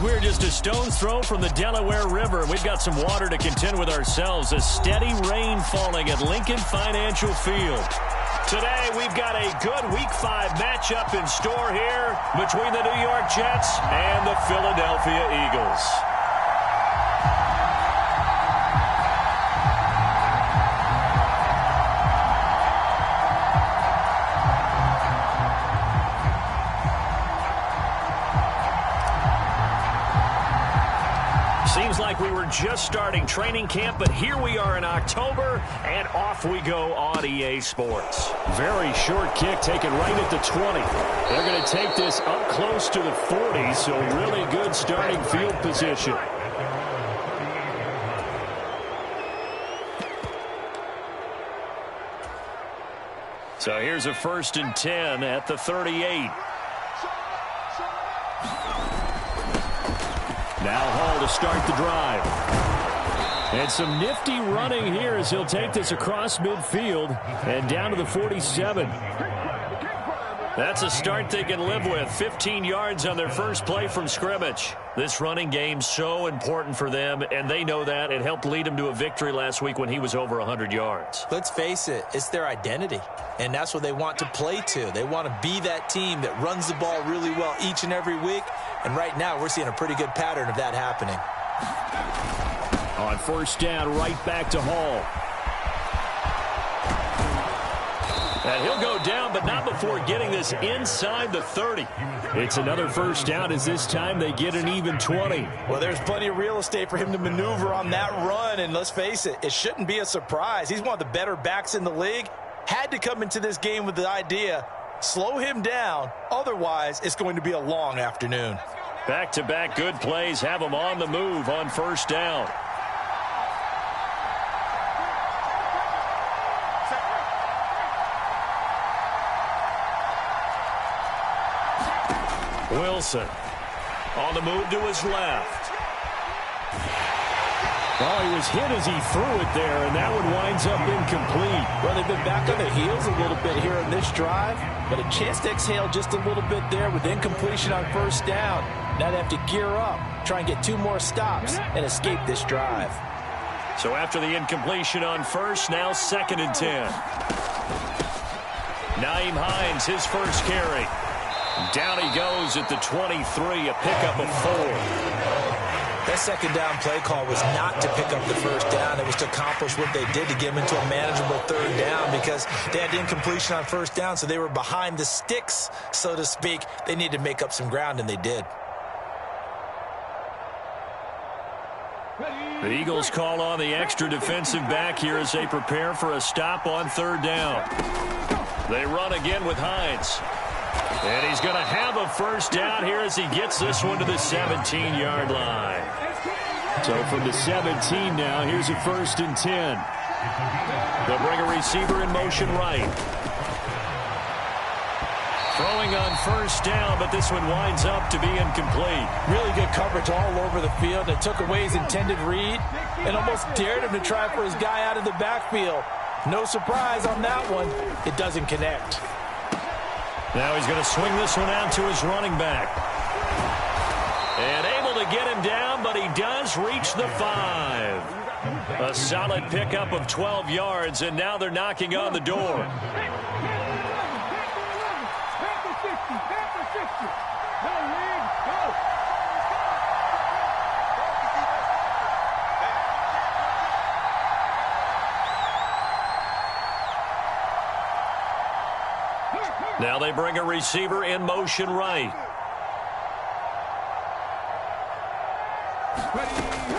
We're just a stone's throw from the Delaware River. We've got some water to contend with ourselves. A steady rain falling at Lincoln Financial Field. Today, we've got a good Week 5 matchup in store here between the New York Jets and the Philadelphia Eagles. Seems like we were just starting training camp, but here we are in October, and off we go on EA Sports. Very short kick taken right at the 20. They're going to take this up close to the 40, so really good starting field position. So here's a 1st and 10 at the 38. Now Hall to start the drive. And some nifty running here as he'll take this across midfield and down to the 47. That's a start they can live with. 15 yards on their first play from scrimmage. This running game's so important for them, and they know that. It helped lead them to a victory last week when he was over 100 yards. Let's face it, it's their identity, and that's what they want to play to. They want to be that team that runs the ball really well each and every week, and right now we're seeing a pretty good pattern of that happening. On 1st down, right back to Hall. And he'll go down, but not before getting this inside the 30. It's another 1st down as this time they get an even 20. Well, there's plenty of real estate for him to maneuver on that run, and let's face it, it shouldn't be a surprise. He's one of the better backs in the league. Had to come into this game with the idea, slow him down, otherwise it's going to be a long afternoon. Back-to-back good plays have him on the move on 1st down. Wilson on the move to his left. Oh, he was hit as he threw it there, and that one winds up incomplete. Well, they've been back on their heels a little bit here in this drive, but a chance to exhale just a little bit there with incompletion on 1st down. Now they have to gear up, try and get 2 more stops, and escape this drive. So after the incompletion on 1st, now 2nd and 10. Nyheim Hines, his first carry. Down he goes at the 23, a pickup of 4. That 2nd down play call was not to pick up the 1st down. It was to accomplish what they did to get them into a manageable 3rd down because they had incompletion on 1st down, so they were behind the sticks, so to speak. They needed to make up some ground, and they did. The Eagles call on the extra defensive back here as they prepare for a stop on 3rd down. They run again with Hines. And he's going to have a 1st down here as he gets this one to the 17-yard line. So from the 17 now, here's a 1st and 10. They'll bring a receiver in motion right. Throwing on 1st down, but this one winds up to be incomplete. Really good coverage all over the field. They took away his intended read and almost dared him to try for his guy out of the backfield. No surprise on that one. It doesn't connect. Now he's going to swing this one out to his running back. And able to get him down, but he does reach the 5. A solid pickup of 12 yards, and now they're knocking on the door. Now they bring a receiver in motion right.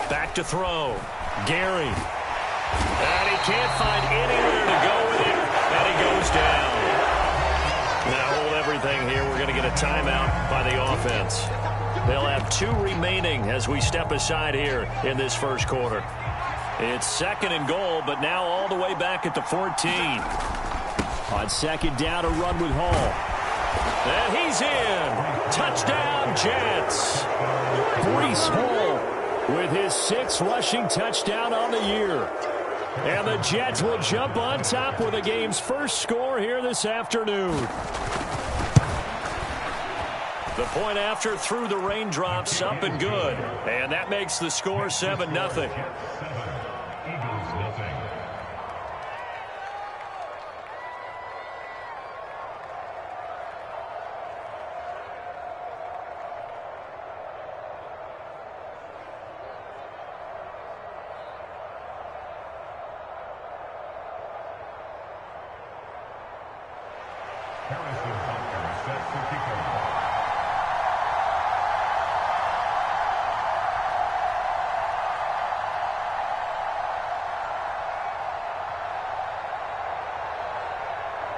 Back to throw. Gary. And he can't find anywhere to go with it. And he goes down. Now hold everything here. We're going to get a timeout by the offense. They'll have 2 remaining as we step aside here in this 1st quarter. It's 2nd and goal, but now all the way back at the 14. On 2nd down, a run with Hall. And he's in. Touchdown, Jets. Breece Hall with his 6th rushing touchdown on the year. And the Jets will jump on top with the game's first score here this afternoon. The point after through the raindrops, up and good. And that makes the score 7-0.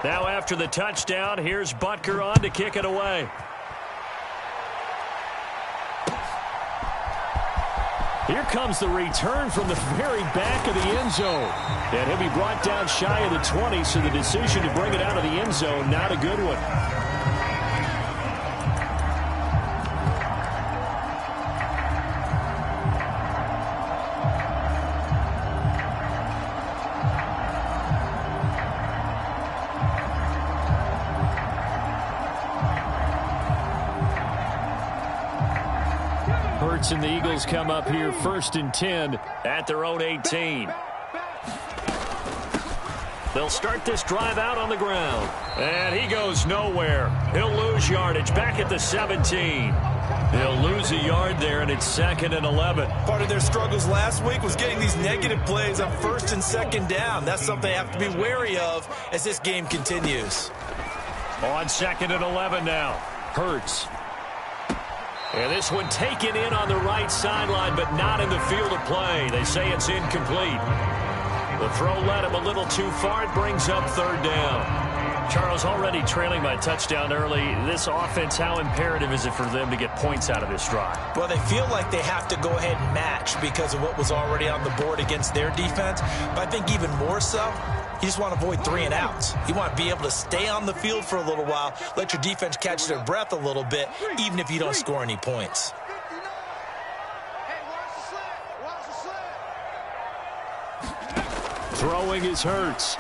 Now after the touchdown, here's Butker on to kick it away. Here comes the return from the very back of the end zone. And he'll be brought down shy of the 20, so the decision to bring it out of the end zone, not a good one. And the Eagles come up here 1st and 10 at their own 18. They'll start this drive out on the ground. And he goes nowhere. He'll lose yardage back at the 17. He'll lose a yard there, and it's 2nd and 11. Part of their struggles last week was getting these negative plays on 1st and 2nd down. That's something they have to be wary of as this game continues. On 2nd and 11 now. Hurts. And this one taken in on the right sideline, but not in the field of play. They say it's incomplete. The throw led him a little too far. It brings up 3rd down. Charles, already trailing by touchdown early. This offense, how imperative is it for them to get points out of this drive? Well, they feel like they have to go ahead and match because of what was already on the board against their defense. But I think even more so, you just want to avoid 3 and outs. You want to be able to stay on the field for a little while, let your defense catch their breath a little bit, even if you don't score any points. Throwing is Hurts.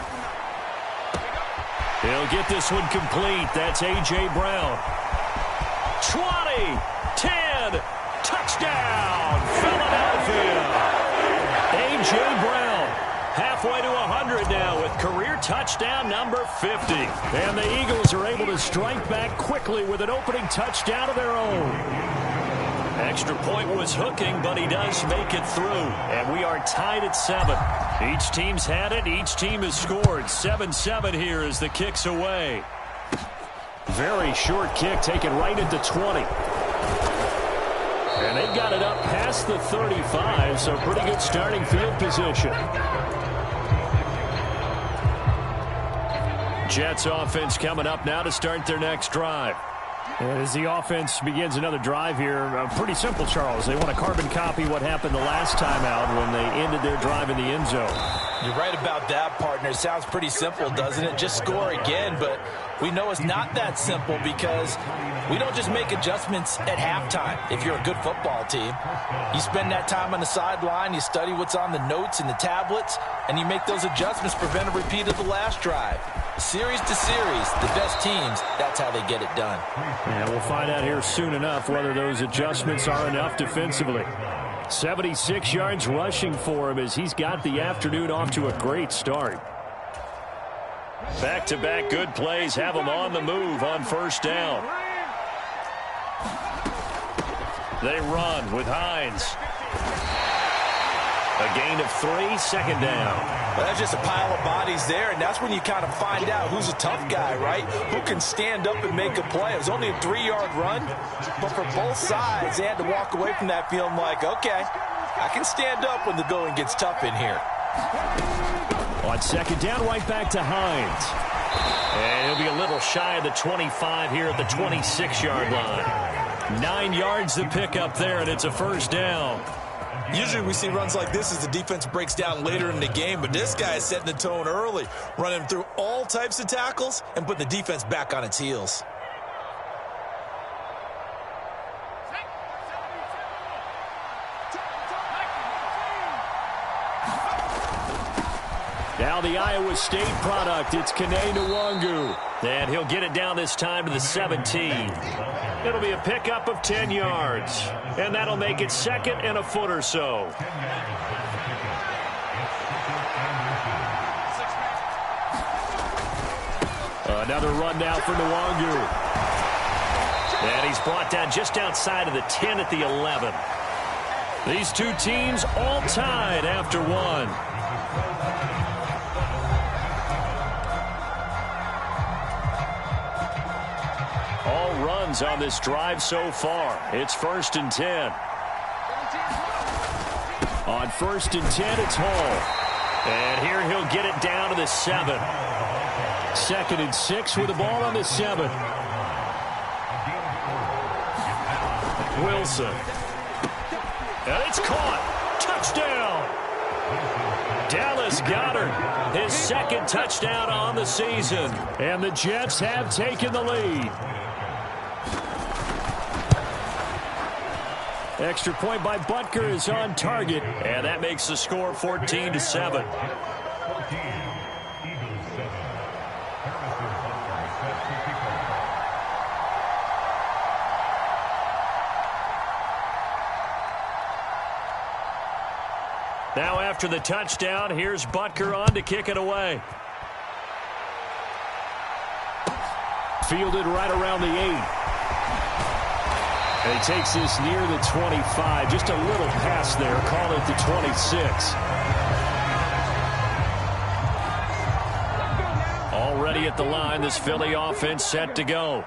He'll get this one complete. That's A.J. Brown. 20, 10, touchdown, Philadelphia. A.J. Brown. Halfway to 100 now with career touchdown number 50. And the Eagles are able to strike back quickly with an opening touchdown of their own. Extra point was hooking, but he does make it through. And we are tied at 7. Each team's had it. Each team has scored. 7-7 here as the kick's away. Very short kick taken right at the 20. And they've got it up past the 35, so pretty good starting field position. Jets offense coming up now to start their next drive. And as the offense begins another drive here, pretty simple, Charles. They want to carbon copy what happened the last time out when they ended their drive in the end zone. You're right about that, partner. It sounds pretty simple, doesn't it? Just score again, but we know it's not that simple because we don't just make adjustments at halftime. If you're a good football team, you spend that time on the sideline, you study what's on the notes and the tablets, and you make those adjustments, prevent a repeat of the last drive. Series to series, the best teams, that's how they get it done. And we'll find out here soon enough whether those adjustments are enough defensively. 76 yards rushing for him as he's got the afternoon off to a great start. Back-to-back good plays have him on the move on 1st down. They run with Hines. A gain of 3, 2nd down. Well, that's just a pile of bodies there, and that's when you kind of find out who's a tough guy, right? Who can stand up and make a play. It was only a 3-yard run, but for both sides, they had to walk away from that feeling like, okay, I can stand up when the going gets tough in here. On 2nd down, right back to Hines. And he'll be a little shy of the 25 here at the 26-yard line. 9 yards to pick up there, and it's a 1st down. Usually we see runs like this as the defense breaks down later in the game, but this guy is setting the tone early, running through all types of tackles and putting the defense back on its heels. Now the Iowa State product, it's Kene Nwangu. And he'll get it down this time to the 17. It'll be a pickup of 10 yards. And that'll make it second and a foot or so. Another run now for Nwangu. And he's brought down just outside of the 10 at the 11. These two teams all tied after one. All runs on this drive so far. It's 1st and 10. On 1st and 10, it's Hall. And here he'll get it down to the 7. 2nd and 6 with the ball on the 7. Wilson. And it's caught. Touchdown. Dallas Goedert, his 2nd touchdown on the season. And the Jets have taken the lead. Extra point by Butker is on target. And that makes the score 14-7. Now after the touchdown, here's Butker on to kick it away. Fielded right around the 8. And he takes this near the 25. Just a little pass there. Call it the 26. Already at the line, this Philly offense set to go.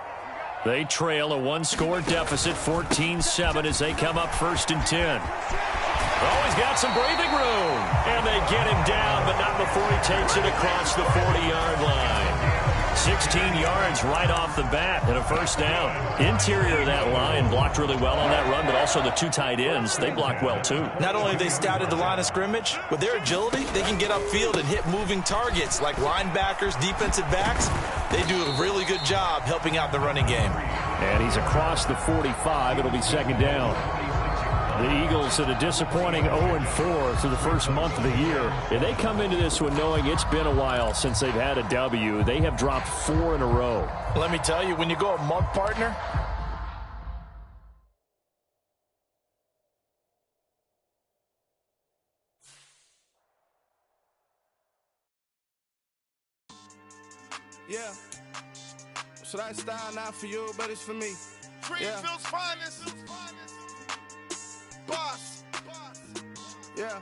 They trail a 1-score deficit, 14-7 as they come up 1st and 10. Oh, he's got some breathing room. And they get him down, but not before he takes it across the 40-yard line. 16 yards right off the bat and a 1st down. Interior of that line blocked really well on that run, but also the 2 tight ends, they blocked well too. Not only have they scouted the line of scrimmage, with their agility, they can get upfield and hit moving targets like linebackers, defensive backs. They do a really good job helping out the running game. And he's across the 45. It'll be 2nd down. The Eagles had a disappointing 0-4 through the first month of the year. And they come into this one knowing it's been a while since they've had a W. They have dropped 4 in a row. Let me tell you, when you go a month partner, yeah. So that style not for you, but it's for me. Greenfield's finest. Boss. Yeah.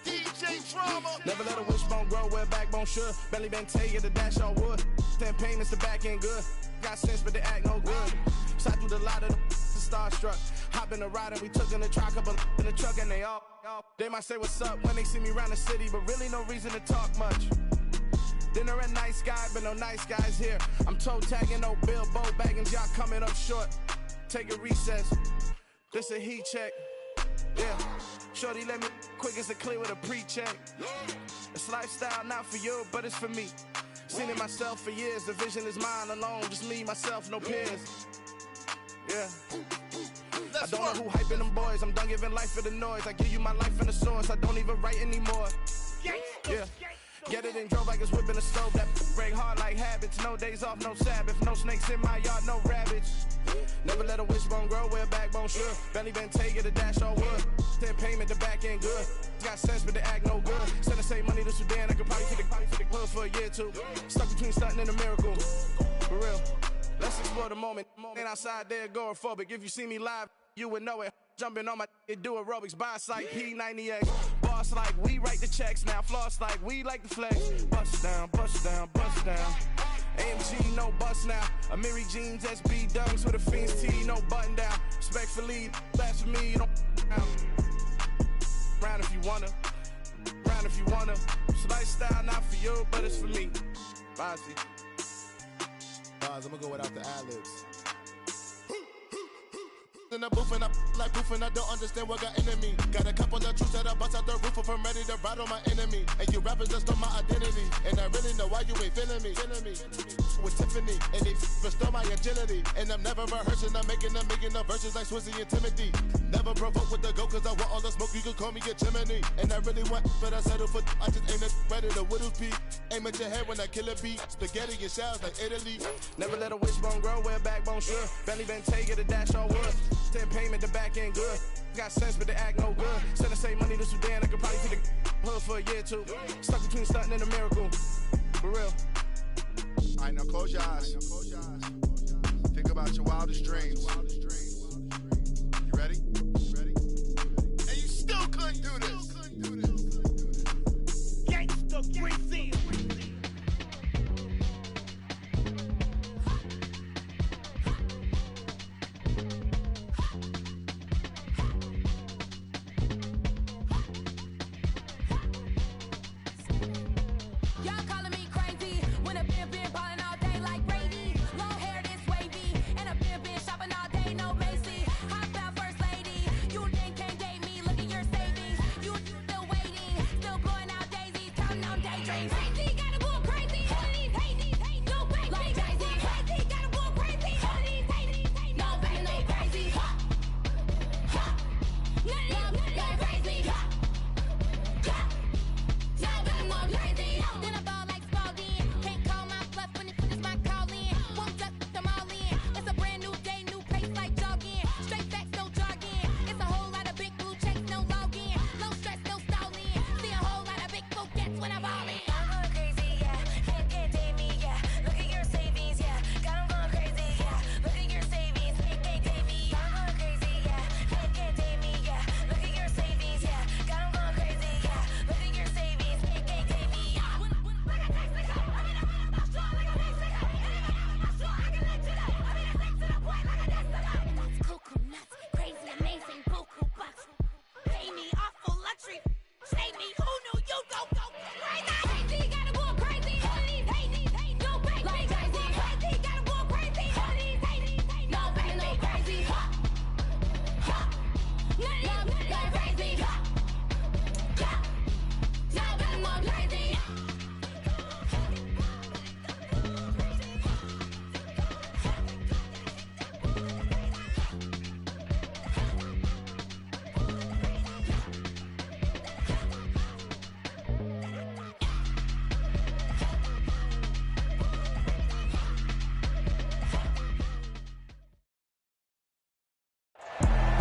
DJ Drama. Never let a wishbone grow where backbone should. Belly been take it, the dash all wood. 10 payments, the back end good. Got sense, but they act no good. Side through the lot of the starstruck. Hop in the ride and we took in the truck, couple in the truck and they all. They might say what's up when they see me around the city, but really no reason to talk much. Dinner a nice guy, but no nice guys here. I'm toe tagging, no Bilbo Baggins, y'all coming up short. Take a recess. This a heat check. Yeah. Shorty let me quick as a clear with a pre-check. It's lifestyle not for you, but it's for me. Seen it myself for years. The vision is mine alone. Just me, myself, no peers. Yeah. I don't know who hyping them boys. I'm done giving life for the noise. I give you my life in the source. I don't even write anymore. Yeah. Get it and drove like it's whipping a stove. That break hard like habits. No days off, no Sabbath. No snakes in my yard, no rabbits. Never let a wishbone grow where a backbone should. Belly been taking the dash all wood. 10 payment, the back end good. Got sense, but they act no good. Send the same money to Sudan. I could probably take the clothes for a year or two. Stuck between stunting and a miracle. For real. Let's explore the moment. Ain't outside there agoraphobic. If you see me live, you would know it. Jumping on my do aerobics, boss like P90X. Boss like we write the checks now. Floss like we like the flex. Bust down, bust down, bust down. AMG, no bust now. Amiri jeans, SB dunks with a Fiends T, no button down. Respectfully, that's for me, you don't down. Round if you wanna, round if you wanna. It's lifestyle not for you, but it's for me. Bossy. I'm gonna go without the ad-libs. the booth and I like proof and I don't understand what got into me. Got a couple of truths that I bust out the roof if I'm ready to ride on my enemy. And you rappers just on my identity. And I really know why you ain't feeling me. With Tiffany and they restore my agility. And I'm never rehearsing, I'm making a million of verses like Swizzy and Timothy. Never provoke with the go cause I want all the smoke, you can call me a chimney. And I really want, but I settle for, I just aim it ready to whittles beat. Aim at your head when I kill a beat. Spaghetti and shells like Italy. Never let a wishbone grow where backbone should. Belly been take a dash all wood. 10 payment, the back end good. Got sense, but they act no good. Send the same money to Sudan, I could probably feed the hood for a year or two. Stuck between stunting and a miracle. For real. All right, now close your eyes. Think about your wildest dreams. You ready? And you still couldn't do this. Gangsta Brazil.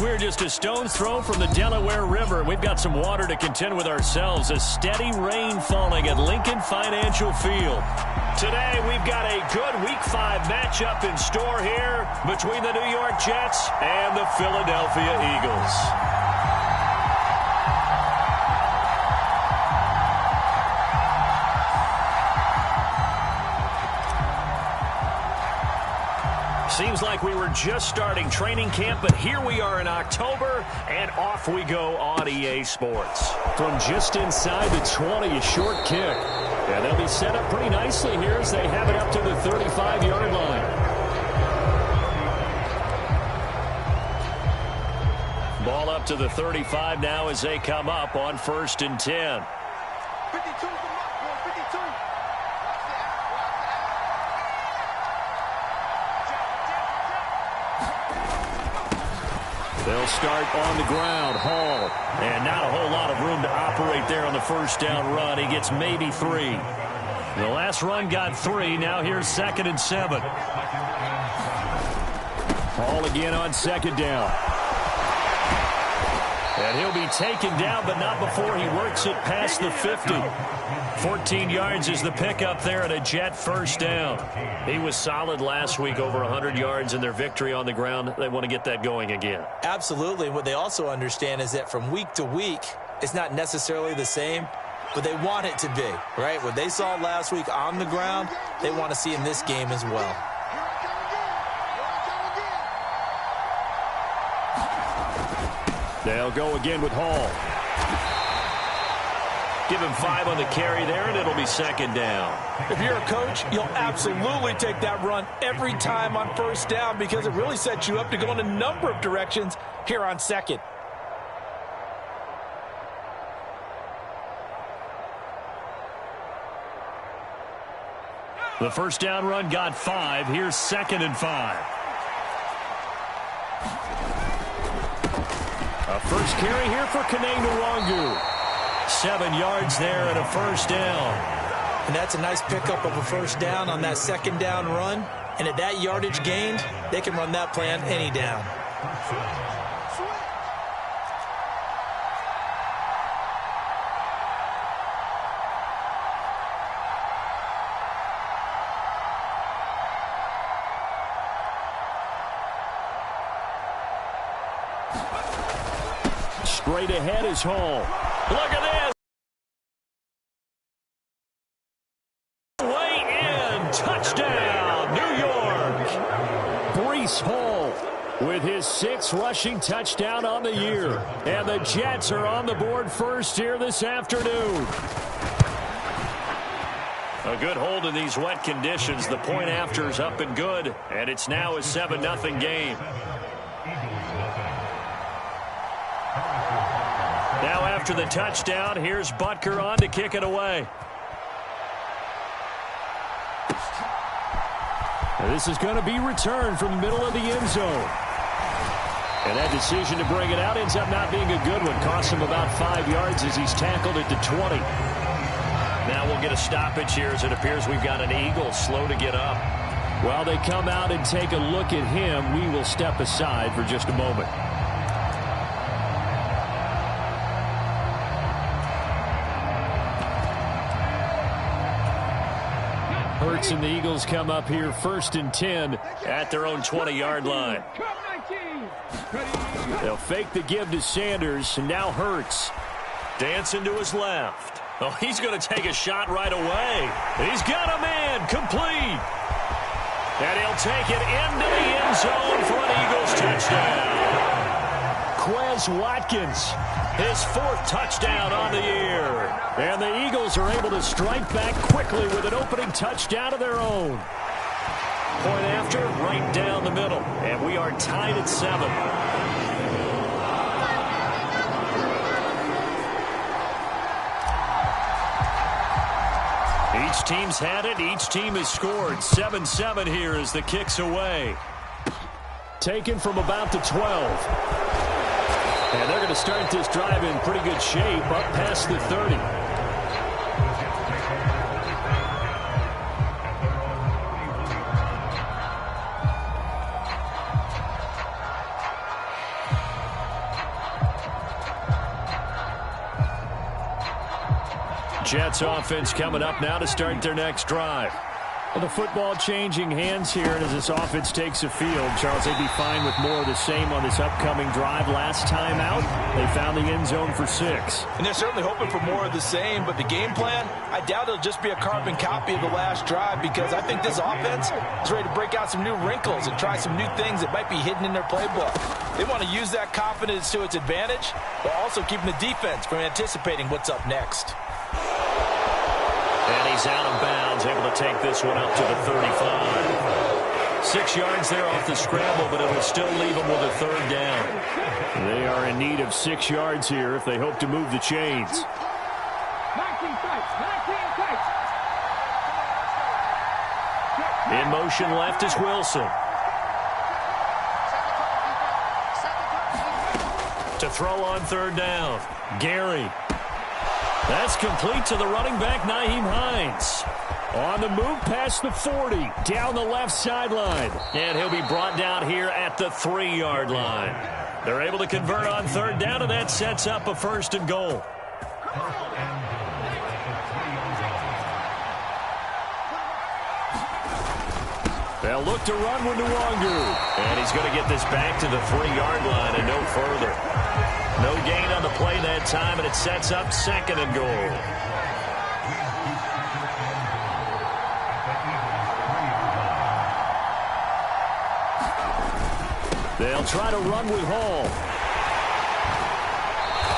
We're just a stone's throw from the Delaware River. We've got some water to contend with ourselves. A steady rain falling at Lincoln Financial Field. Today, we've got a good Week 5 matchup in store here between the New York Jets and the Philadelphia Eagles. Seems like we were just starting training camp, but here we are in October, and off we go on EA Sports. From just inside the 20, a short kick. And they'll be set up pretty nicely here as they have it up to the 35-yard line. Ball up to the 35 now as they come up on 1st and 10. 52. They'll start on the ground. Hall. And not a whole lot of room to operate there on the first down run. He gets maybe 3. The last run got 3. Now here's 2nd and 7. Hall again on 2nd down. And he'll be taken down, but not before he works it past the 50. 14 yards is the pickup there at a Jet first down. He was solid last week, over 100 yards in their victory on the ground. They want to get that going again. Absolutely. What they also understand is that from week to week, it's not necessarily the same, but they want it to be, right? What they saw last week on the ground, they want to see in this game as well. They'll go again with Hall. Give him 5 on the carry there, and it'll be second down. If you're a coach, you'll absolutely take that run every time on first down because it really sets you up to go in a number of directions here on second. The first down run got 5. Here's 2nd and 5. A first carry here for Kane-Nwangu. 7 yards there and a first down. And that's a nice pickup of a first down on that second down run. And at that yardage gained, they can run that play on any down. Straight ahead is Hall. Look at this. Way in. Touchdown, New York. Breece Hall with his 6th rushing touchdown on the year. And the Jets are on the board first here this afternoon. A good hold in these wet conditions. The point after is up and good. And it's now a 7-0 game. Now after the touchdown, here's Butker on to kick it away. And this is going to be returned from the middle of the end zone. And that decision to bring it out ends up not being a good one. Costs him about 5 yards as he's tackled at the 20. Now we'll get a stoppage here as it appears we've got an Eagle slow to get up. While they come out and take a look at him, we will step aside for just a moment. Hurts and the Eagles come up here 1st and 10 at their own 20-yard line. They'll fake the give to Sanders, and now Hurts. Dancing to his left. Oh, he's going to take a shot right away. He's got a man complete. And he'll take it into the end zone for an Eagles touchdown. Quez Watkins, his 4th touchdown on the year. And the Eagles are able to strike back quickly with an opening touchdown of their own. Point after, right down the middle. And we are tied at 7. Each team's had it. Each team has scored. 7-7 here as the kick's away. Taken from about the 12. And they're going to start this drive in pretty good shape up past the 30. Jets offense coming up now to start their next drive. Well, the football changing hands here, and as this offense takes a field, Charles, they'd be fine with more of the same on this upcoming drive. Last time out, they found the end zone for 6. And they're certainly hoping for more of the same, but the game plan, I doubt it'll just be a carbon copy of the last drive because I think this offense is ready to break out some new wrinkles and try some new things that might be hidden in their playbook. They want to use that confidence to its advantage, while also keeping the defense from anticipating what's up next. And he's out of bounds, able to take this one up to the 35. 6 yards there off the scramble, but it'll still leave them with a 3rd down. They are in need of 6 yards here if they hope to move the chains. In motion left is Wilson. To throw on 3rd down, Gary. That's complete to the running back, Nyheim Hines. On the move past the 40, down the left sideline. And he'll be brought down here at the 3-yard line. They're able to convert on 3rd down, and that sets up a 1st and goal. They'll look to run with Nwangu. And he's going to get this back to the 3-yard line and no further. No gain on the play that time, and it sets up 2nd and goal. They'll try to run with Hall.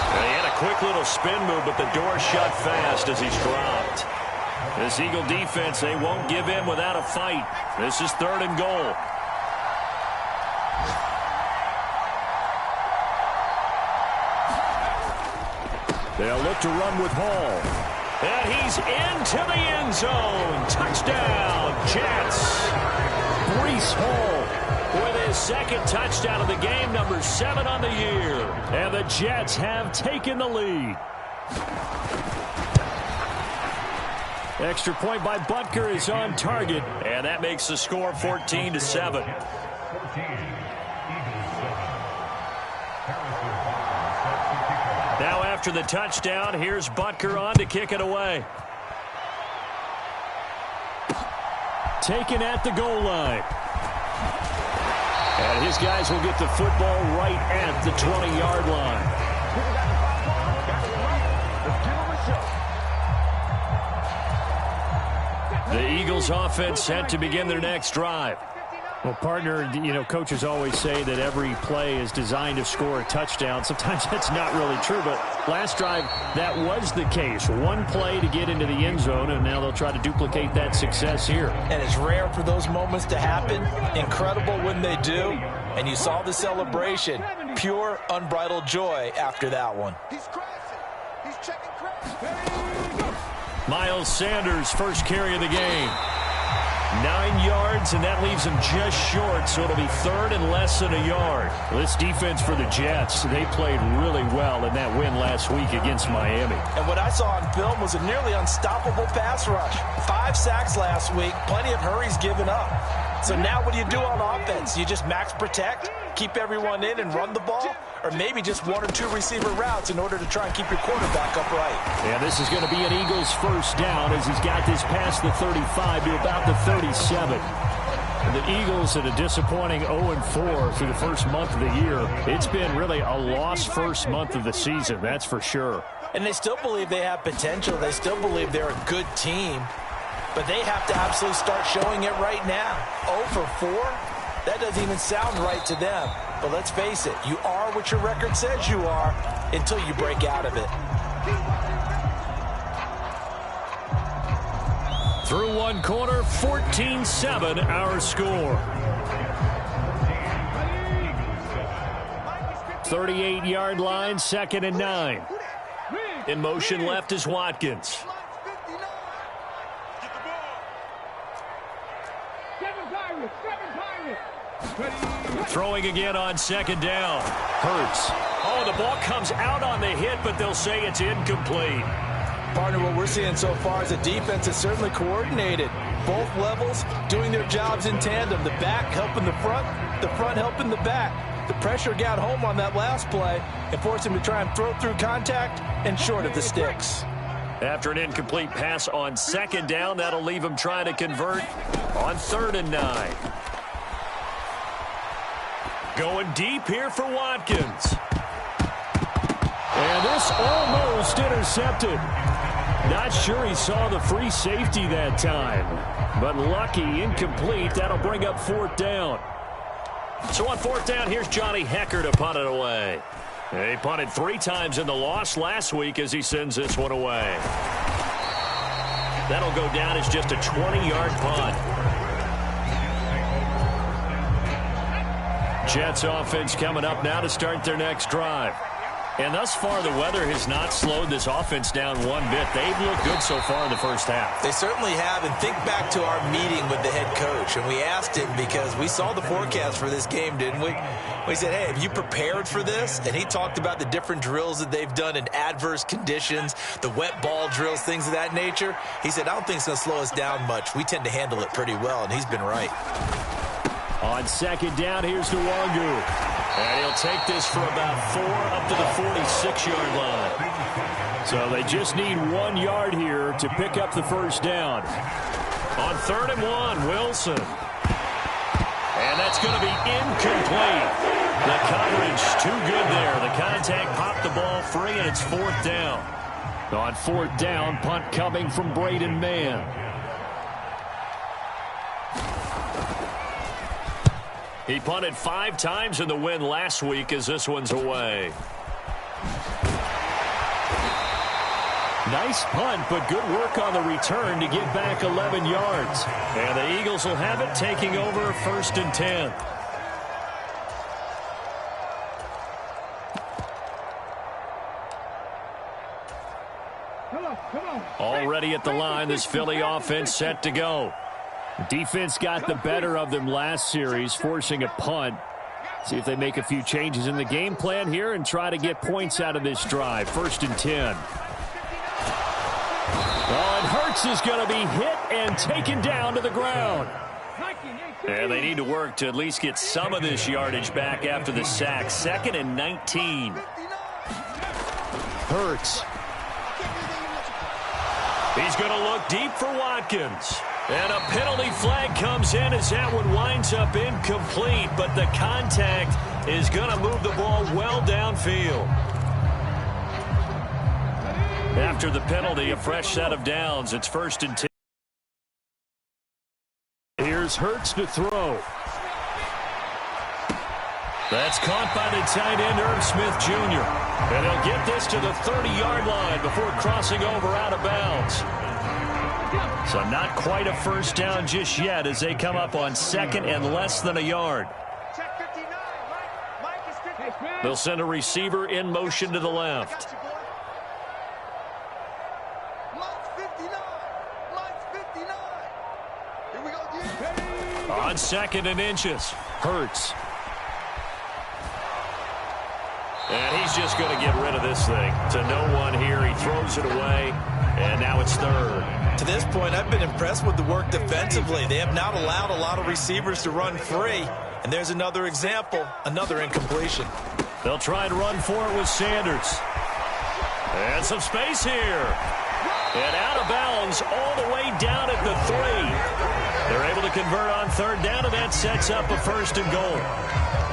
And he had a quick little spin move, but the door shut fast as he's dropped. This Eagle defense, they won't give in without a fight. This is 3rd and goal. They'll look to run with Hall. And he's into the end zone. Touchdown, Jets. Breece Hall with his 2nd touchdown of the game, number 7 on the year. And the Jets have taken the lead. Extra point by Butker is on target, and that makes the score 14-7. Now after the touchdown, here's Butker on to kick it away. Taken at the goal line. And his guys will get the football right at the 20-yard line. The Eagles offense set to begin their next drive. Well, partner, coaches always say that every play is designed to score a touchdown. Sometimes that's not really true, but last drive, that was the case. One play to get into the end zone, and now they'll try to duplicate that success here. And it's rare for those moments to happen. Incredible when they do. And you saw the celebration. Pure, unbridled joy after that one. He's crashing. He's checking crash. Miles Sanders' first carry of the game. 9 yards, and that leaves him just short, so it'll be 3rd and less than a yard. This defense for the Jets, they played really well in that win last week against Miami. And what I saw on film was a nearly unstoppable pass rush. 5 sacks last week, plenty of hurries given up. So now what do you do on offense? You just max protect, keep everyone in and run the ball, or maybe just 1 or 2 receiver routes in order to try and keep your quarterback upright. And this is going to be an Eagles first down as he's got this past the 35 to about the 37. And the Eagles at a disappointing 0-4 through the first month of the year. It's been really a lost first month of the season, that's for sure. And they still believe they have potential. They still believe they're a good team. But they have to absolutely start showing it right now. 0-4? That doesn't even sound right to them. But let's face it, you are what your record says you are until you break out of it. Through one quarter, 14-7 our score. 38-yard line, 2nd and 9. In motion left is Watkins. Throwing again on 2nd down. Hurts. Oh, the ball comes out on the hit, but they'll say it's incomplete. Partner, what we're seeing so far is a defense that's certainly coordinated. Both levels doing their jobs in tandem. The back helping the front helping the back. The pressure got home on that last play and forced him to try and throw through contact and short of the sticks. After an incomplete pass on 2nd down, that'll leave him trying to convert on 3rd and 9. Going deep here for Watkins. And this almost intercepted. Not sure he saw the free safety that time. But lucky, incomplete. That'll bring up 4th down. So on 4th down, here's Johnny Hecker to punt it away. He punted 3 times in the loss last week as he sends this one away. That'll go down as just a 20-yard punt. Jets offense coming up now to start their next drive. And thus far, the weather has not slowed this offense down one bit. They've looked good so far in the first half. They certainly have. And think back to our meeting with the head coach. And we asked him because we saw the forecast for this game, didn't we? We said, hey, have you prepared for this? And he talked about the different drills that they've done in adverse conditions, the wet ball drills, things of that nature. He said, I don't think it's going to slow us down much. We tend to handle it pretty well, and he's been right. On 2nd down, here's Nwangu. And he'll take this for about 4 up to the 46-yard line. So they just need 1 yard here to pick up the first down. On 3rd and 1, Wilson. And that's going to be incomplete. The coverage too good there. The contact popped the ball free, and it's 4th down. On 4th down, punt coming from Braden Mann. He punted 5 times in the win last week as this one's away. Nice punt, but good work on the return to get back 11 yards. And the Eagles will have it, taking over 1st and 10. Already at the line, this Philly offense set to go. Defense got the better of them last series, forcing a punt. See if they make a few changes in the game plan here and try to get points out of this drive. 1st and 10. Oh, and Hurts is going to be hit and taken down to the ground. And they need to work to at least get some of this yardage back after the sack. 2nd and 19. Hurts. He's going to look deep for Watkins. And a penalty flag comes in as that one winds up incomplete. But the contact is going to move the ball well downfield. After the penalty, a fresh set of downs. It's 1st and 10. Here's Hurts to throw. That's caught by the tight end, Irv Smith Jr. And he'll get this to the 30-yard line before crossing over out of bounds. So not quite a first down just yet as they come up on 2nd and less than a yard. They'll send a receiver in motion to the left. On 2nd and inches, Hurts. And he's just going to get rid of this thing. To no one here. He throws it away, and now it's 3rd. To this point, I've been impressed with the work defensively. They have not allowed a lot of receivers to run free. And there's another example, another incompletion. They'll try and run for it with Sanders. And some space here. And out of bounds all the way down at the 3. They're able to convert on 3rd down, and that sets up a 1st and goal.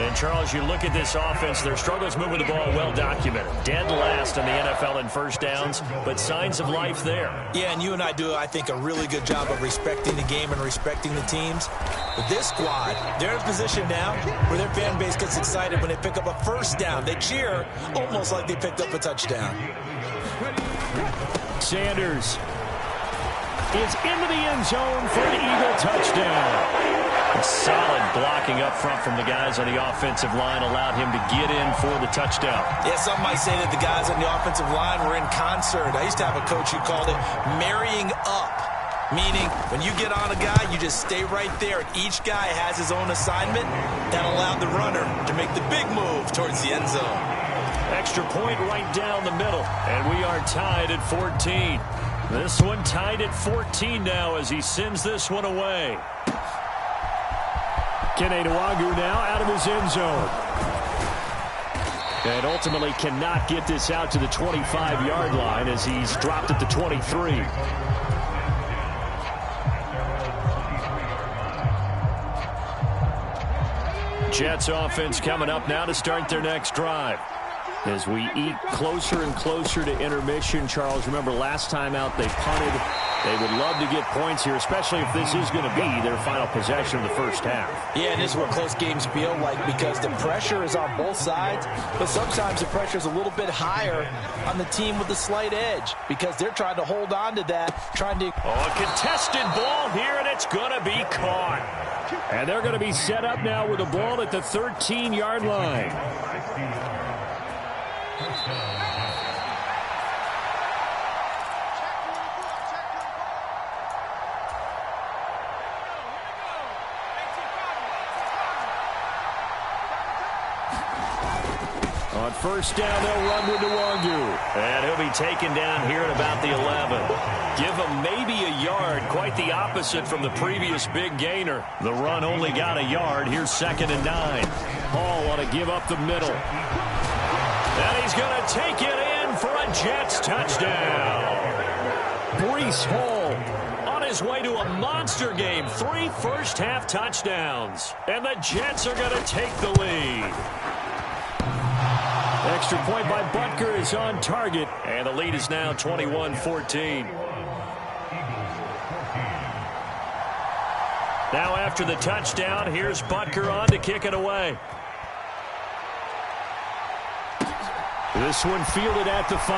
And, Charles, you look at this offense, their struggles moving the ball well documented. Dead last in the NFL in first downs, but signs of life there. Yeah, and you and I do, I think, a really good job of respecting the game and respecting the teams. But this squad, they're in a position now where their fan base gets excited when they pick up a 1st down. They cheer almost like they picked up a touchdown. Sanders is into the end zone for an Eagle touchdown. Solid blocking up front from the guys on the offensive line allowed him to get in for the touchdown. Yeah, some might say that the guys on the offensive line were in concert. I used to have a coach who called it marrying up, meaning when you get on a guy, you just stay right there, and each guy has his own assignment. That allowed the runner to make the big move towards the end zone. Extra point right down the middle, and we are tied at 14. This one tied at 14 now as he sends this one away. Keneduagu now out of his end zone. And ultimately cannot get this out to the 25-yard line as he's dropped at the 23. Jets offense coming up now to start their next drive. As we eat closer and closer to intermission, Charles, remember last time out they punted. They would love to get points here, especially if this is going to be their final possession of the first half. Yeah, and this is what close games feel like because the pressure is on both sides, but sometimes the pressure is a little bit higher on the team with the slight edge because they're trying to hold on to that, trying to... Oh, a contested ball here, and it's going to be caught. And they're going to be set up now with a ball at the 13-yard line. On first down, they'll run with Nwangu. And he'll be taken down here at about the 11. Give him maybe a yard, quite the opposite from the previous big gainer. The run only got a yard. Here's 2nd and 9. Hall want to give up the middle. And he's going to take it in for a Jets touchdown. Breece Hall on his way to a monster game. 3 first-half touchdowns. And the Jets are going to take the lead. Extra point by Butker is on target. And the lead is now 21-14. Now after the touchdown, here's Butker on to kick it away. This one fielded at the 5.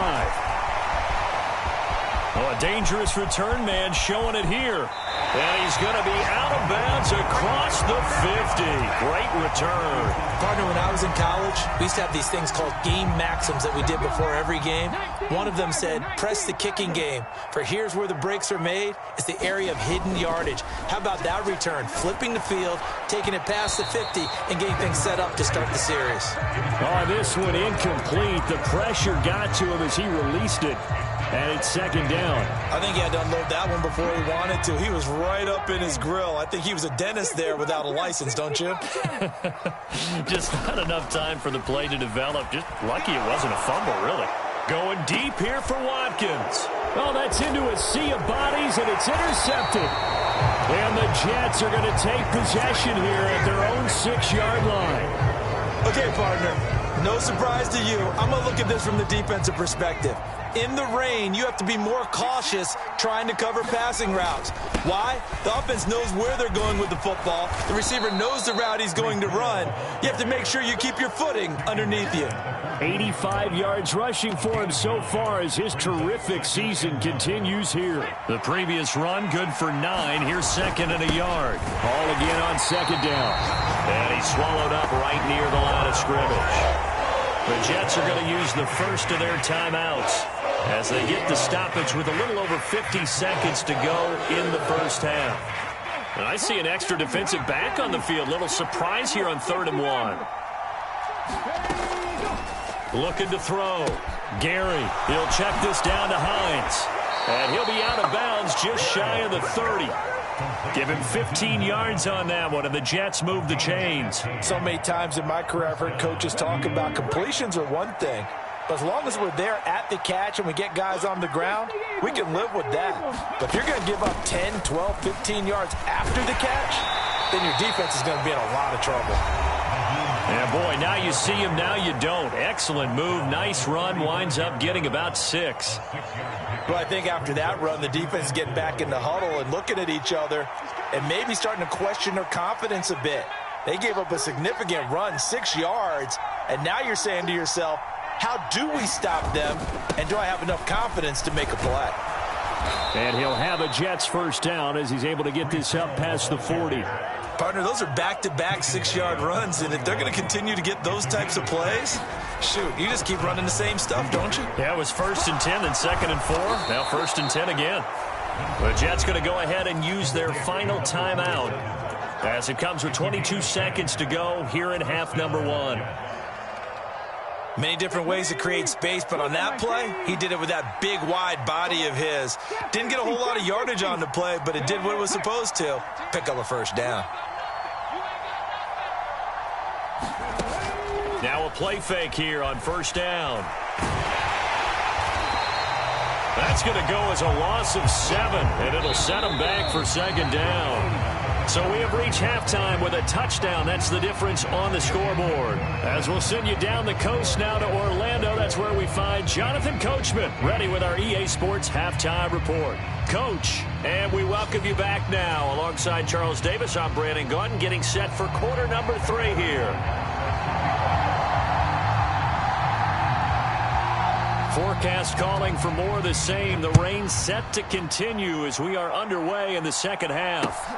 Oh, a dangerous return man showing it here. And he's going to be out of bounds across the 50. Great return. Partner, when I was in college, we used to have these things called game maxims that we did before every game. One of them said, press the kicking game. For here's where the breaks are made. It's the area of hidden yardage. How about that return? Flipping the field, taking it past the 50, and getting things set up to start the series. Oh, this one incomplete. The pressure got to him as he released it. And it's second down. I think he had to unload that one before he wanted to. He was right up in his grill. I think he was a dentist there without a license, don't you? Just not enough time for the play to develop. Just lucky it wasn't a fumble, really. Going deep here for Watkins. Oh, that's into a sea of bodies, and it's intercepted. And the Jets are going to take possession here at their own 6-yard line. Okay, partner, no surprise to you. I'm going to look at this from the defensive perspective. In the rain, you have to be more cautious trying to cover passing routes. Why? The offense knows where they're going with the football. The receiver knows the route he's going to run. You have to make sure you keep your footing underneath you. 85 yards rushing for him so far as his terrific season continues here. The previous run, good for 9. Here's second and a yard. Ball again on second down. And he's swallowed up right near the line of scrimmage. The Jets are going to use the first of their timeouts as they get the stoppage with a little over 50 seconds to go in the first half. And I see an extra defensive back on the field. Little surprise here on 3rd and 1. Looking to throw. Gary, he'll check this down to Hines. And he'll be out of bounds just shy of the 30. Give him 15 yards on that one, and the Jets move the chains. So many times in my career I've heard coaches talk about completions are one thing. But as long as we're there at the catch and we get guys on the ground, we can live with that. But if you're going to give up 10, 12, 15 yards after the catch, then your defense is going to be in a lot of trouble. Yeah, boy, now you see him, now you don't. Excellent move, nice run, winds up getting about 6. Well, I think after that run, the defense is getting back in the huddle and looking at each other and maybe starting to question their confidence a bit. They gave up a significant run, 6 yards, and now you're saying to yourself, how do we stop them, and do I have enough confidence to make a play? And he'll have a Jets first down as he's able to get this up past the 40. Partner, those are back-to-back 6-yard runs, and if they're going to continue to get those types of plays, shoot, you just keep running the same stuff, don't you? Yeah, it was 1st and 10, then 2nd and 4. Now 1st and 10 again. The Jets going to go ahead and use their final timeout as it comes with 22 seconds to go here in half number 1. Many different ways to create space, but on that play, he did it with that big, wide body of his. Didn't get a whole lot of yardage on the play, but it did what it was supposed to. Pick up a first down. Now a play fake here on 1st down. That's going to go as a loss of 7, and it'll set him back for 2nd down. So we have reached halftime with a touchdown. That's the difference on the scoreboard. As we'll send you down the coast now to Orlando, that's where we find Jonathan Coachman ready with our EA Sports Halftime Report. Coach, and we welcome you back now. Alongside Charles Davis, I'm Brandon Gordon, getting set for quarter number 3 here. Forecast calling for more of the same. The rain set to continue as we are underway in the second half.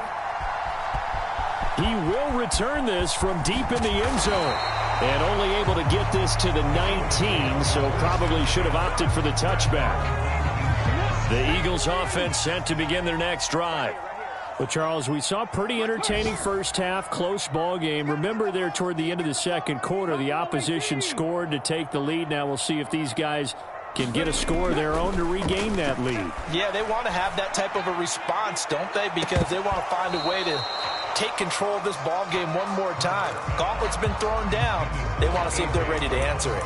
He will return this from deep in the end zone. And only able to get this to the 19, so probably should have opted for the touchback. The Eagles offense set to begin their next drive. Well, Charles, we saw a pretty entertaining first half, close ball game. Remember there toward the end of the second quarter, the opposition scored to take the lead. Now we'll see if these guys can get a score of their own to regain that lead. Yeah, they want to have that type of a response, don't they? Because they want to find a way to take control of this ball game one more time. Gauntlet's been thrown down. They want to see if they're ready to answer it.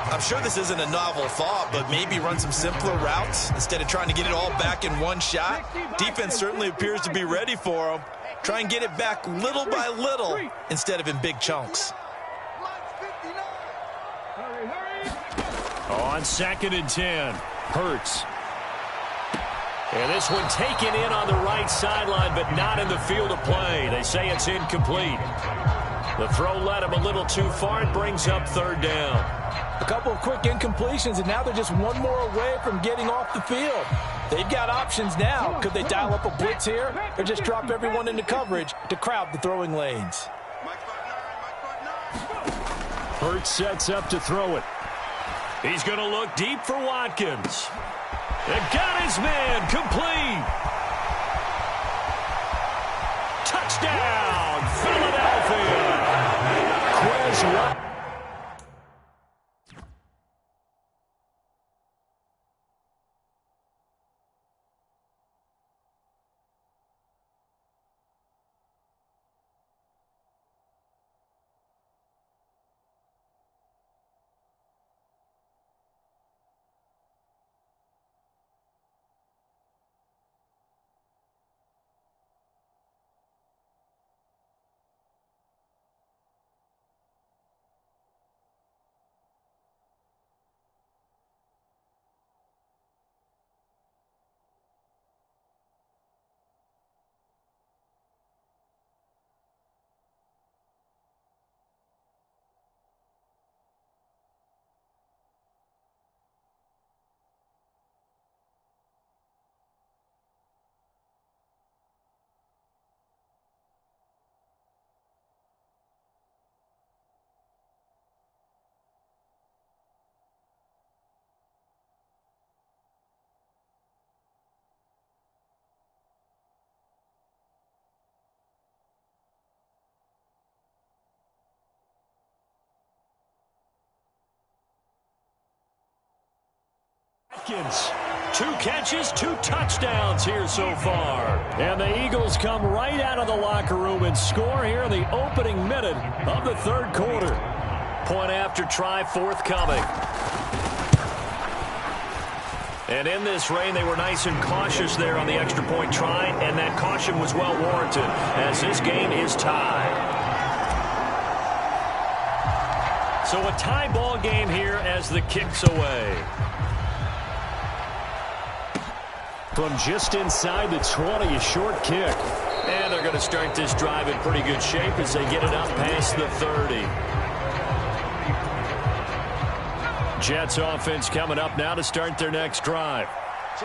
I'm sure this isn't a novel thought, but maybe run some simpler routes instead of trying to get it all back in one shot. Defense certainly appears to be ready for them. Try and get it back little by little instead of in big chunks. On 2nd and 10, Hurts. And this one taken in on the right sideline, but not in the field of play. They say it's incomplete. The throw led him a little too far. It brings up 3rd down. A couple of quick incompletions, and now they're just one more away from getting off the field. They've got options now. Could they dial up a blitz here or just drop everyone into coverage to crowd the throwing lanes? Hurts sets up to throw it. He's going to look deep for Watkins. And got his man complete. Touchdown, Philadelphia. Quez Watkins. Watkins, 2 catches, 2 touchdowns here so far. And the Eagles come right out of the locker room and score here in the opening minute of the third quarter. Point after try forthcoming. And in this rain, they were nice and cautious there on the extra point try, and that caution was well warranted as this game is tied. So a tie ball game here as the kick's away. From just inside the 20, a short kick. And they're going to start this drive in pretty good shape as they get it up past the 30. Jets offense coming up now to start their next drive.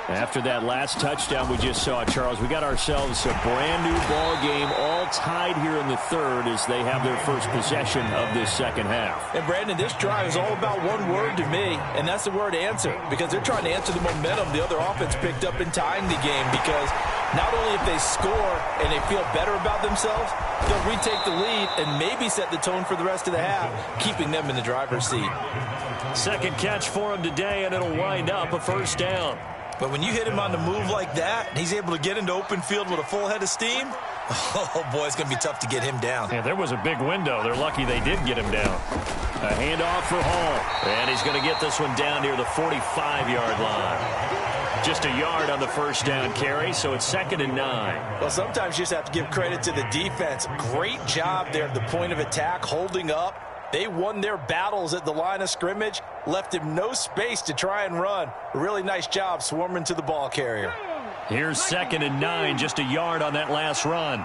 After that last touchdown we just saw, Charles, we got ourselves a brand-new ball game all tied here in the third as they have their first possession of this second half. And, Brandon, this drive is all about one word to me, and that's the word answer, because they're trying to answer the momentum the other offense picked up in tying the game, because not only if they score and they feel better about themselves, they'll retake the lead and maybe set the tone for the rest of the half, keeping them in the driver's seat. Second catch for him today, and it'll wind up a first down. But when you hit him on the move like that, and he's able to get into open field with a full head of steam, oh, boy, it's going to be tough to get him down. Yeah, there was a big window. They're lucky they did get him down. A handoff for Hall. And he's going to get this one down near the 45-yard line. Just a yard on the first down carry, so it's 2nd and 9. Well, sometimes you just have to give credit to the defense. Great job there at the point of attack, holding up. They won their battles at the line of scrimmage, left him no space to try and run. A really nice job swarming to the ball carrier. Here's 2nd and 9, just a yard on that last run.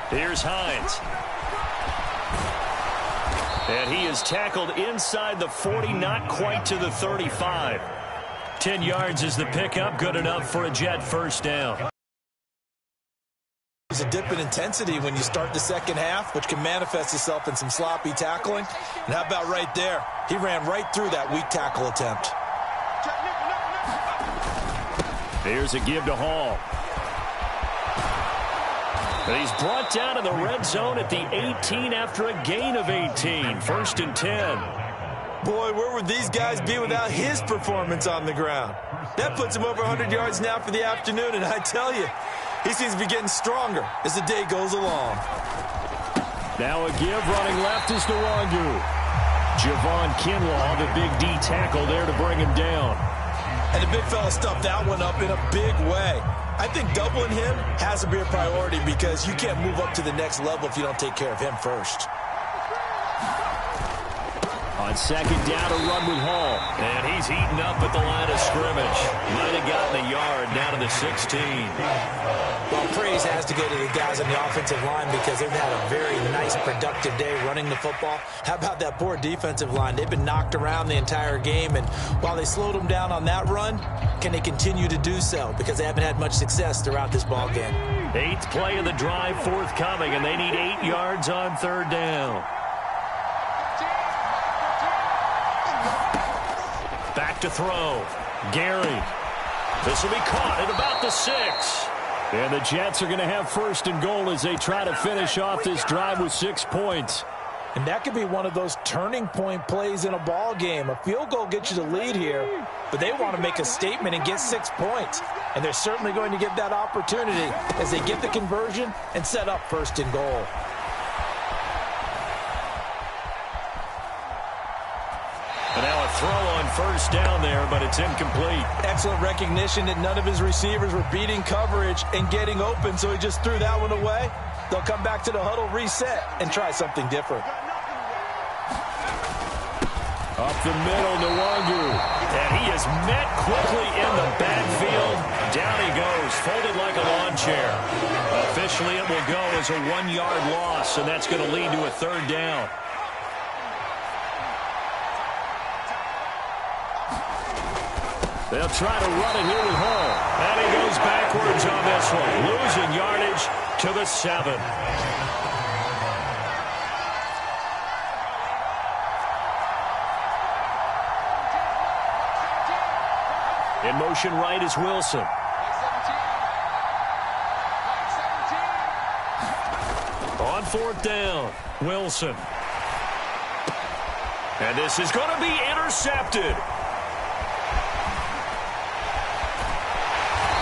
Here's Hines. And he is tackled inside the 40, not quite to the 35. 10 yards is the pickup, good enough for a Jet first down. There's a dip in intensity when you start the second half, which can manifest itself in some sloppy tackling. And how about right there? He ran right through that weak tackle attempt. Here's a give to Hall. And he's brought down in the red zone at the 18 after a gain of 18. 1st and 10. Boy, where would these guys be without his performance on the ground? That puts him over 100 yards now for the afternoon, and I tell you, he seems to be getting stronger as the day goes along. Now a give running left is Nwangu. Javon Kinlaw, the big D tackle there to bring him down. And the big fella stuffed that one up in a big way. I think doubling him has to be a priority because you can't move up to the next level if you don't take care of him first. On 2nd down, a run with Hall. And he's eaten up at the line of scrimmage. Might have gotten a yard down to the 16. Well, praise has to go to the guys on the offensive line because they've had a very nice, productive day running the football. How about that poor defensive line? They've been knocked around the entire game, and while they slowed them down on that run, can they continue to do so? Because they haven't had much success throughout this ball game. 8th play of the drive forthcoming, and they need 8 yards on 3rd down. Back to throw. Gary. This will be caught at about the 6. And the Jets are going to have 1st and goal as they try to finish off this drive with 6 points. And that could be one of those turning point plays in a ball game. A field goal gets you the lead here, but they want to make a statement and get 6 points. And they're certainly going to get that opportunity as they get the conversion and set up 1st and goal. And now a throw on 1st down there, but it's incomplete. Excellent recognition that none of his receivers were beating coverage and getting open, so he just threw that one away. They'll come back to the huddle, reset, and try something different. Up the middle, Nwangu. And he is met quickly in the backfield. Down he goes, folded like a lawn chair. Officially, it will go as a 1-yard loss, and that's going to lead to a 3rd down. They'll try to run it here with Hall. And he goes backwards on this one, losing yardage to the 7. In motion right is Wilson. On 4th down, Wilson. And this is going to be intercepted.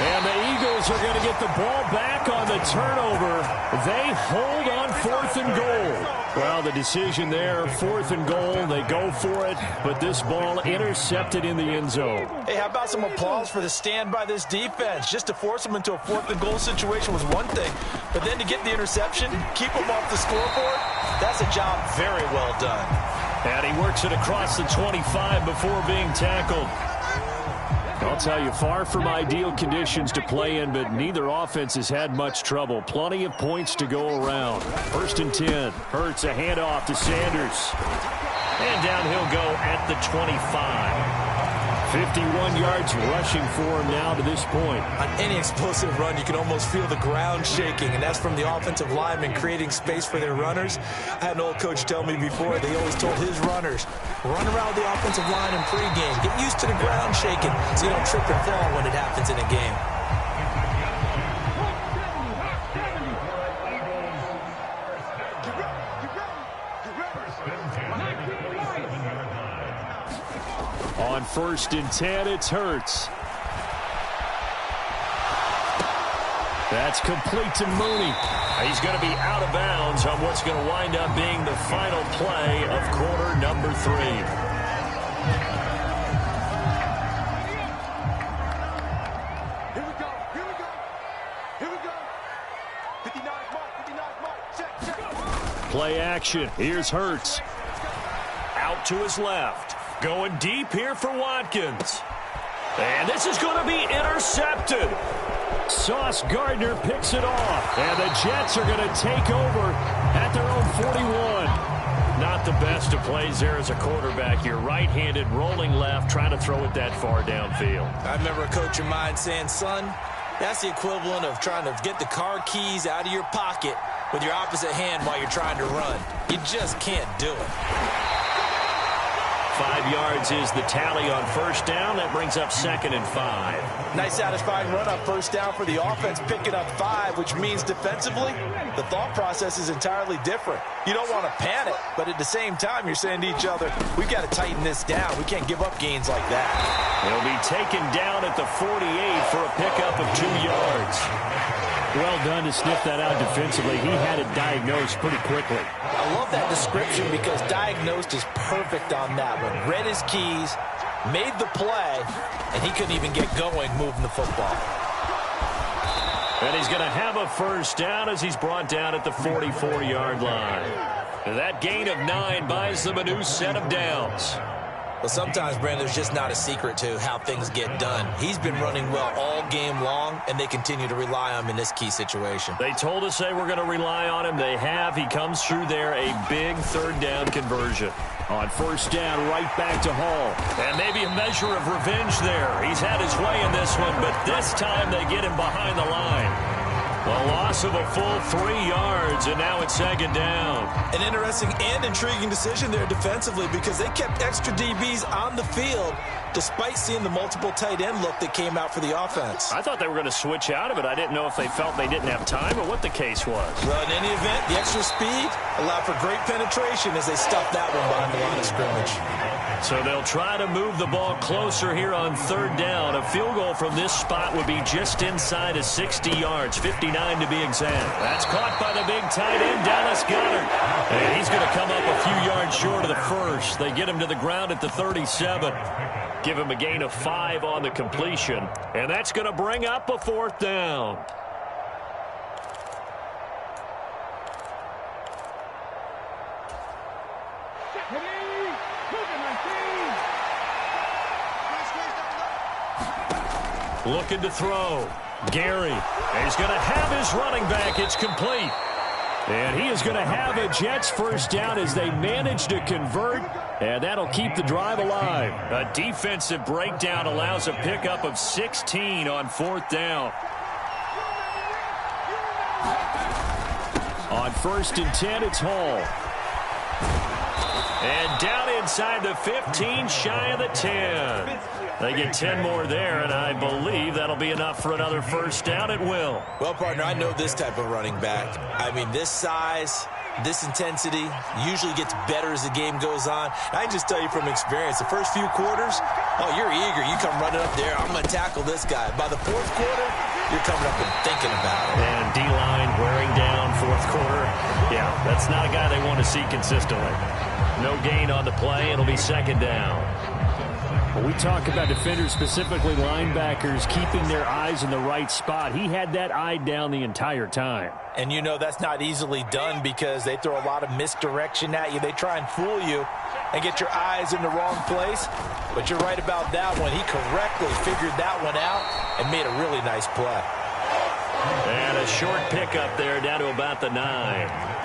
And the Eagles are going to get the ball back on the turnover. They hold on 4th and goal. Well, the decision there, 4th and goal. They go for it, but this ball intercepted in the end zone. Hey, how about some applause for the stand by this defense? Just to force them into a 4th and goal situation was one thing, but then to get the interception, keep them off the scoreboard, that's a job very well done. And he works it across the 25 before being tackled. I'll tell you, far from ideal conditions to play in, but neither offense has had much trouble. Plenty of points to go around. 1st and 10. Hurts a handoff to Sanders. And down he'll go at the 25. 51 yards rushing for him now to this point. On any explosive run, you can almost feel the ground shaking, and that's from the offensive linemen creating space for their runners. I had an old coach tell me before, they always told his runners, run around the offensive line in pregame. Get used to the ground shaking so you don't trip and fall when it happens in a game. On 1st and 10, it's Hurts. That's complete to Mooney. He's going to be out of bounds on what's going to wind up being the final play of quarter number 3. Here we go. Here we go. Here we go. 59 mark. Check. Play action. Here's Hurts. Out to his left. Going deep here for Watkins. And this is going to be intercepted. Sauce Gardner picks it off. And the Jets are going to take over at their own 41. Not the best of plays there as a quarterback. You're right-handed, rolling left, trying to throw it that far downfield. I remember a coach of mine saying, son, that's the equivalent of trying to get the car keys out of your pocket with your opposite hand while you're trying to run. You just can't do it. 5 yards is the tally on 1st down. That brings up 2nd and 5. Nice satisfying run on 1st down for the offense, picking up 5, which means defensively, the thought process is entirely different. You don't want to panic, but at the same time, you're saying to each other, we've got to tighten this down. We can't give up gains like that. He'll be taken down at the 48 for a pickup of 2 yards. Well done to sniff that out defensively. He had it diagnosed pretty quickly. I love that description because diagnosed is perfect on that one. Read his keys, made the play, and he couldn't even get going moving the football. And he's going to have a 1st down as he's brought down at the 44-yard line. And that gain of 9 buys them a new set of downs. Well, sometimes, Brandon, there's just not a secret to how things get done. He's been running well all game long, and they continue to rely on him in this key situation. They told us they were going to rely on him. They have. He comes through there, a big third down conversion. On first down, right back to Hall. And maybe a measure of revenge there. He's had his way in this one, but this time they get him behind the line. A loss of a full 3 yards, and now it's second down. An interesting and intriguing decision there defensively because they kept extra DBs on the field despite seeing the multiple tight end look that came out for the offense. I thought they were going to switch out of it. I didn't know if they felt they didn't have time or what the case was. Well, in any event, the extra speed allowed for great penetration as they stuffed that one behind the line of scrimmage. So they'll try to move the ball closer here on third down. A field goal from this spot would be just inside of 60 yards, 59 to be exact. That's caught by the big tight end, Dallas Goedert. And he's going to come up a few yards short of the first. They get him to the ground at the 37. Give him a gain of 5 on the completion. And that's going to bring up a fourth down. Looking to throw. Gary. He's going to have his running back. It's complete. And he is going to have a Jets first down as they manage to convert. And that'll keep the drive alive. A defensive breakdown allows a pickup of 16 on fourth down. On first and 10, it's Hall. And down inside the 15, shy of the 10. They get 10 more there, and I believe that'll be enough for another first down at will. Well, partner, I know this type of running back. I mean, this size, this intensity usually gets better as the game goes on. I can just tell you from experience, the first few quarters, oh, you're eager. You come running up there, I'm going to tackle this guy. By the fourth quarter, you're coming up and thinking about it. And D-line wearing down fourth quarter. Yeah, that's not a guy they want to see consistently. No gain on the play. It'll be second down. When we talk about defenders, specifically linebackers, keeping their eyes in the right spot, he had that eye down the entire time. And you know that's not easily done because they throw a lot of misdirection at you. They try and fool you and get your eyes in the wrong place. But you're right about that one. He correctly figured that one out and made a really nice play. And a short pickup there down to about the 9.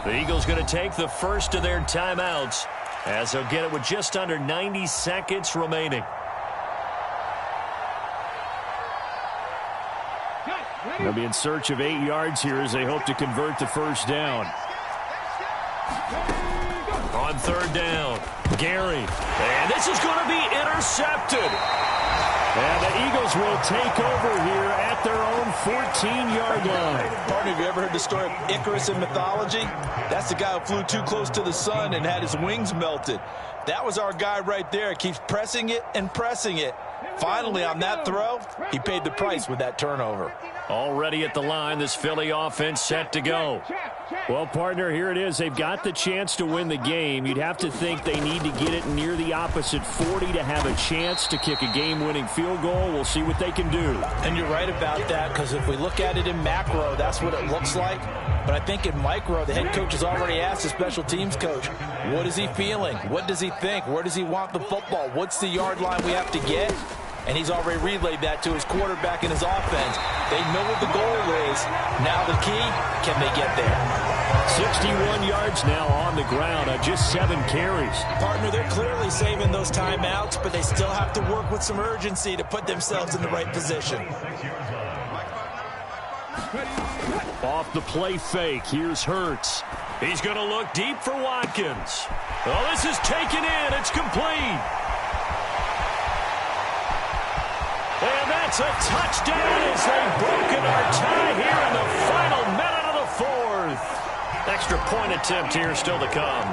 The Eagles going to take the first of their timeouts as they'll get it with just under 90 seconds remaining. They'll be in search of 8 yards here as they hope to convert the first down. On third down, Gary. And this is going to be intercepted. And the Eagles will take over here at their own 14-yard line. Partner, have you ever heard the story of Icarus in mythology? That's the guy who flew too close to the sun and had his wings melted. That was our guy right there. Keeps pressing it and pressing it. Finally, on that throw, he paid the price with that turnover. Already at the line, this Philly offense set to go. Well, partner, here it is. They've got the chance to win the game. You'd have to think they need to get it near the opposite 40 to have a chance to kick a game-winning field goal. We'll see what they can do. And you're right about that, because if we look at it in macro, that's what it looks like. But I think in micro, the head coach has already asked the special teams coach, what is he feeling? What does he think? Where does he want the football? What's the yard line we have to get? And he's already relayed that to his quarterback and his offense. They know what the goal is. Now the key, can they get there? 61 yards now on the ground on just 7 carries. Partner, they're clearly saving those timeouts, but they still have to work with some urgency to put themselves in the right position. Off the play fake, here's Hurts. He's going to look deep for Watkins. Oh, this is taken in. It's complete. And that's a touchdown as they've broken our tie here in the final minute of the fourth. Extra point attempt here still to come.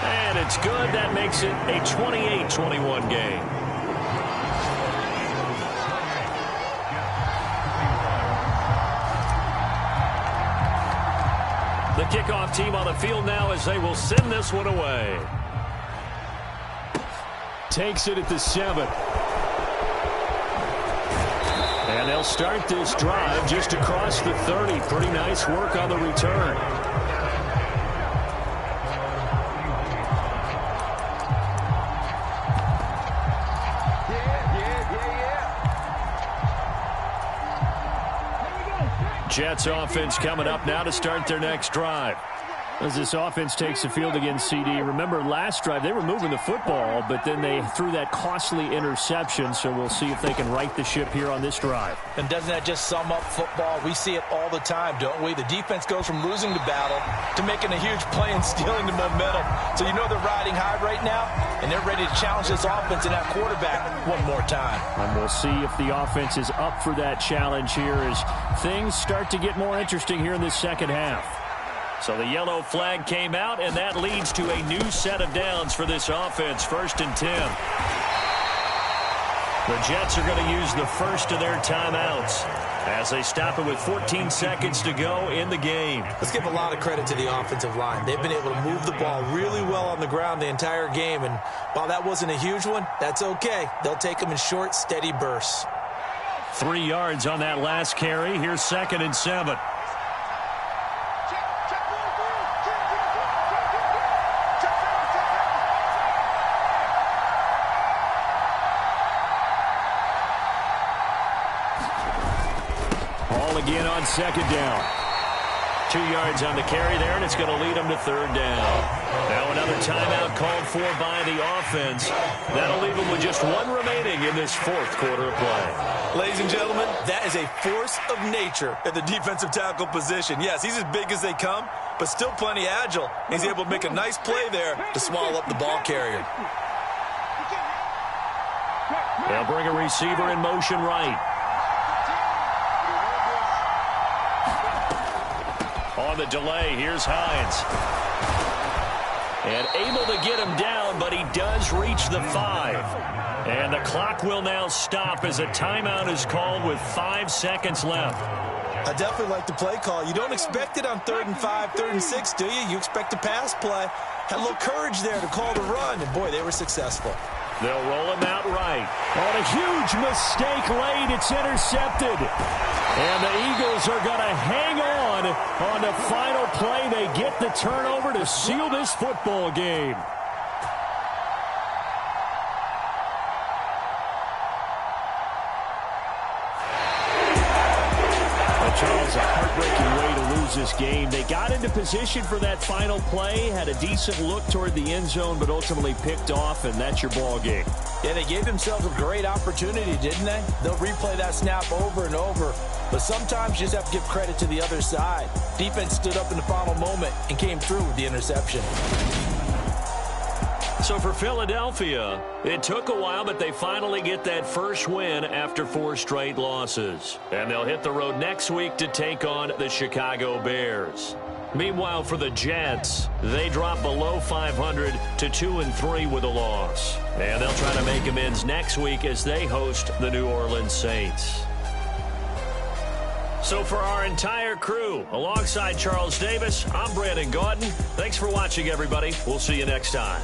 And it's good. That makes it a 28-21 game. kickoff team on the field now as they will send this one away. Takes it at the 7. And they'll start this drive just across the 30. Pretty nice work on the return. Jets offense coming up now to start their next drive. As this offense takes the field against CD. Remember, last drive, they were moving the football, but then they threw that costly interception, so we'll see if they can right the ship here on this drive. And doesn't that just sum up football? We see it all the time, don't we? The defense goes from losing the battle to making a huge play and stealing the momentum. So you know they're riding high right now, and they're ready to challenge this offense and that quarterback one more time. And we'll see if the offense is up for that challenge here as things start to get more interesting here in this second half. So the yellow flag came out, and that leads to a new set of downs for this offense. 1st and 10. The Jets are going to use the first of their timeouts as they stop it with 14 seconds to go in the game. Let's give a lot of credit to the offensive line. They've been able to move the ball really well on the ground the entire game, and while that wasn't a huge one, that's okay. They'll take them in short, steady bursts. 3 yards on that last carry. Here's 2nd and 7. Again on 2nd down. 2 yards on the carry there, and it's going to lead them to 3rd down. Now another timeout called for by the offense. That'll leave them with just 1 remaining in this 4th quarter of play. Ladies and gentlemen, that is a force of nature at the defensive tackle position. Yes, he's as big as they come, but still plenty agile. He's able to make a nice play there to swallow up the ball carrier. They'll bring a receiver in motion right. On the delay, here's Hines. And able to get him down, but he does reach the 5. And the clock will now stop as a timeout is called with 5 seconds left. I definitely like the play call. You don't expect it on 3rd and 5, 3rd and 6, do you? You expect a pass play. Had a little courage there to call the run, and boy, they were successful. They'll roll him out right. On a huge mistake late, it's intercepted. And the Eagles are going to hang on the final play. They get the turnover to seal this football game. Charles, a heartbreaking way to lose this game. They got into position for that final play, had a decent look toward the end zone, but ultimately picked off, and that's your ball game. Yeah, they gave themselves a great opportunity, didn't they? They'll replay that snap over and over, but sometimes you just have to give credit to the other side. Defense stood up in the final moment and came through with the interception. So for Philadelphia, it took a while, but they finally get that first win after 4 straight losses. And they'll hit the road next week to take on the Chicago Bears. Meanwhile, for the Jets, they drop below 500 to 2-3 with a loss. And they'll try to make amends next week as they host the New Orleans Saints. So for our entire crew, alongside Charles Davis, I'm Brandon Gaudin. Thanks for watching, everybody. We'll see you next time.